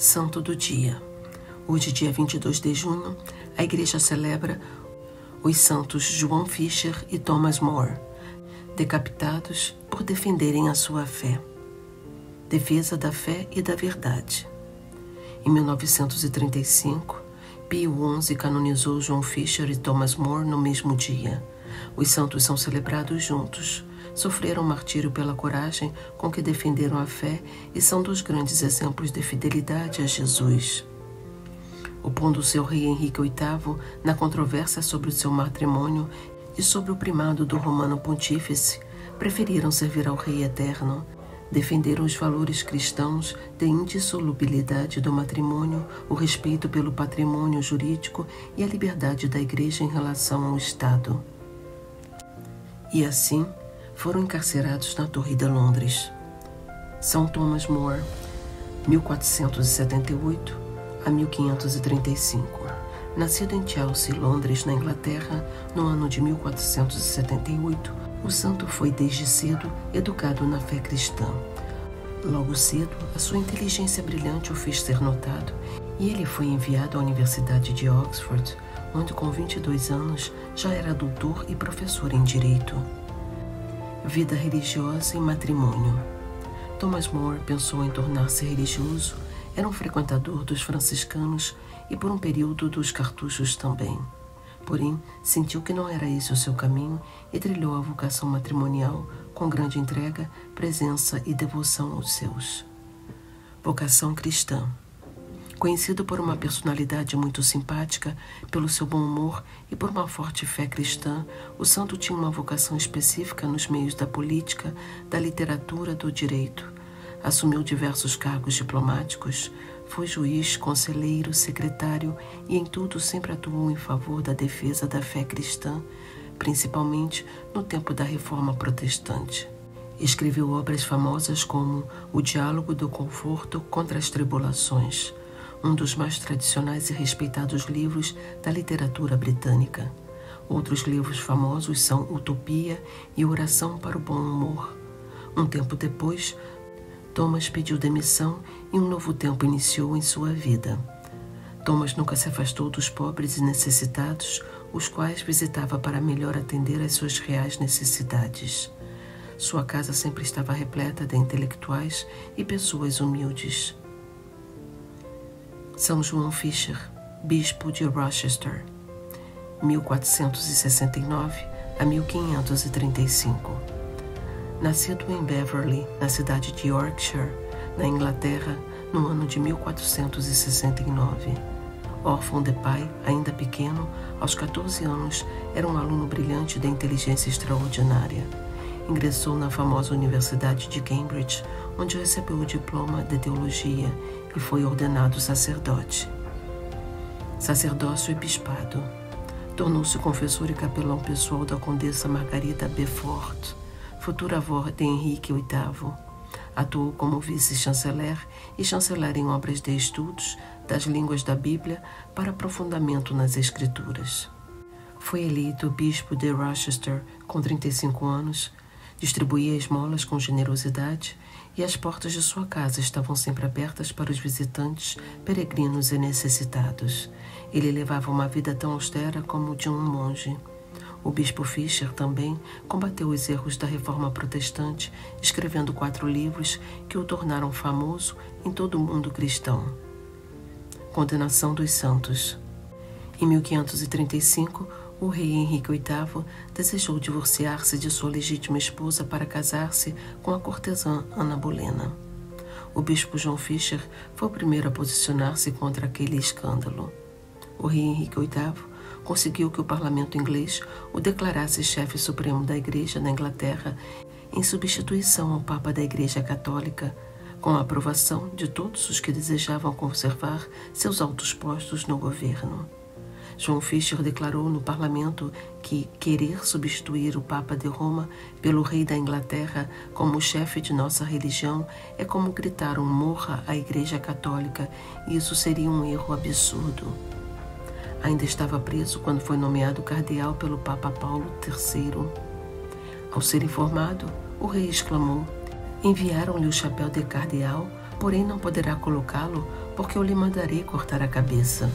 Santo do Dia. Hoje, dia 22 de junho, a Igreja celebra os santos João Fisher e Thomas More, decapitados por defenderem a sua fé. Defesa da fé e da verdade. Em 1935, Pio XI canonizou João Fisher e Thomas More no mesmo dia. Os santos são celebrados juntos. Sofreram martírio pela coragem com que defenderam a fé e são dos grandes exemplos de fidelidade a Jesus. Opondo seu rei Henrique VIII na controvérsia sobre o seu matrimônio e sobre o primado do romano pontífice, preferiram servir ao Rei Eterno. Defenderam os valores cristãos de indissolubilidade do matrimônio, o respeito pelo patrimônio jurídico e a liberdade da Igreja em relação ao Estado. E assim, foram encarcerados na Torre de Londres. São Thomas More, 1478 a 1535. Nascido em Chelsea, Londres, na Inglaterra, no ano de 1478, o santo foi desde cedo educado na fé cristã. Logo cedo, a sua inteligência brilhante o fez ser notado e ele foi enviado à Universidade de Oxford, onde com 22 anos já era doutor e professor em Direito. Vida religiosa e matrimônio. Thomas More pensou em tornar-se religioso, era um frequentador dos franciscanos e por um período dos cartuchos também. Porém, sentiu que não era esse o seu caminho e trilhou a vocação matrimonial com grande entrega, presença e devoção aos seus. Vocação cristã. Conhecido por uma personalidade muito simpática, pelo seu bom humor e por uma forte fé cristã, o santo tinha uma vocação específica nos meios da política, da literatura, do direito. Assumiu diversos cargos diplomáticos, foi juiz, conselheiro, secretário e em tudo sempre atuou em favor da defesa da fé cristã, principalmente no tempo da Reforma Protestante. Escreveu obras famosas como O Diálogo do Conforto contra as Tribulações, um dos mais tradicionais e respeitados livros da literatura britânica. Outros livros famosos são Utopia e Oração para o Bom Humor. Um tempo depois, Thomas pediu demissão e um novo tempo iniciou em sua vida. Thomas nunca se afastou dos pobres e necessitados, os quais visitava para melhor atender às suas reais necessidades. Sua casa sempre estava repleta de intelectuais e pessoas humildes. São João Fisher, bispo de Rochester, 1469 a 1535. Nascido em Beverley, na cidade de Yorkshire, na Inglaterra, no ano de 1469. Órfão de pai, ainda pequeno, aos 14 anos, era um aluno brilhante de inteligência extraordinária. Ingressou na famosa Universidade de Cambridge, onde recebeu o diploma de teologia e foi ordenado sacerdote. Sacerdócio e bispado. Tornou-se confessor e capelão pessoal da condessa Margarida Beaufort, futura avó de Henrique VIII. Atuou como vice-chanceler e chanceler em obras de estudos das línguas da Bíblia para aprofundamento nas Escrituras. Foi eleito bispo de Rochester com 35 anos, distribuía esmolas com generosidade e as portas de sua casa estavam sempre abertas para os visitantes, peregrinos e necessitados. Ele levava uma vida tão austera como de um monge. O bispo Fisher também combateu os erros da Reforma Protestante, escrevendo 4 livros que o tornaram famoso em todo o mundo cristão. Condenação dos santos. Em 1535, o rei Henrique VIII desejou divorciar-se de sua legítima esposa para casar-se com a cortesã Ana Bolena. O bispo João Fisher foi o primeiro a posicionar-se contra aquele escândalo. O rei Henrique VIII conseguiu que o parlamento inglês o declarasse chefe supremo da Igreja na Inglaterra em substituição ao Papa da Igreja Católica, com a aprovação de todos os que desejavam conservar seus altos postos no governo. João Fisher declarou no parlamento que querer substituir o Papa de Roma pelo rei da Inglaterra como chefe de nossa religião é como gritar um morra à Igreja Católica, e isso seria um erro absurdo. Ainda estava preso quando foi nomeado cardeal pelo Papa Paulo III. Ao ser informado, o rei exclamou: "Enviaram-lhe o chapéu de cardeal, porém não poderá colocá-lo porque eu lhe mandarei cortar a cabeça.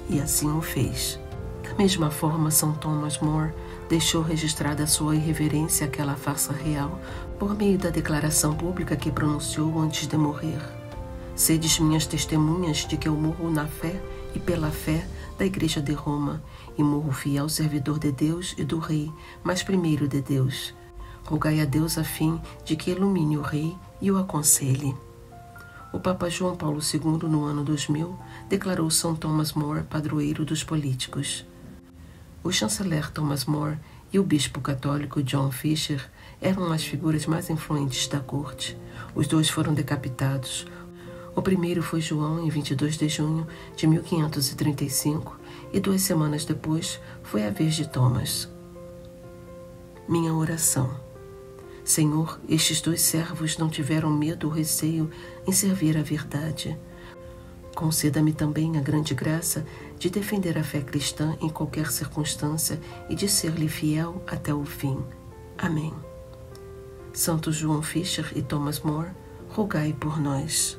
E assim o fez. Da mesma forma, São Thomas More deixou registrada sua irreverência àquela farsa real por meio da declaração pública que pronunciou antes de morrer. Sedes minhas testemunhas de que eu morro na fé e pela fé da Igreja de Roma, e morro fiel servidor de Deus e do Rei, mas primeiro de Deus. Rogai a Deus a fim de que ilumine o Rei e o aconselhe. O Papa João Paulo II, no ano 2000, declarou São Thomas More padroeiro dos políticos. O chanceler Thomas More e o bispo católico John Fisher eram as figuras mais influentes da corte. Os dois foram decapitados. O primeiro foi João, em 22 de junho de 1535, e 2 semanas depois foi a vez de Thomas. Minha oração. Senhor, estes 2 servos não tiveram medo ou receio em servir a verdade. Conceda-me também a grande graça de defender a fé cristã em qualquer circunstância e de ser-lhe fiel até o fim. Amém. Santos João Fisher e Thomas More, rogai por nós.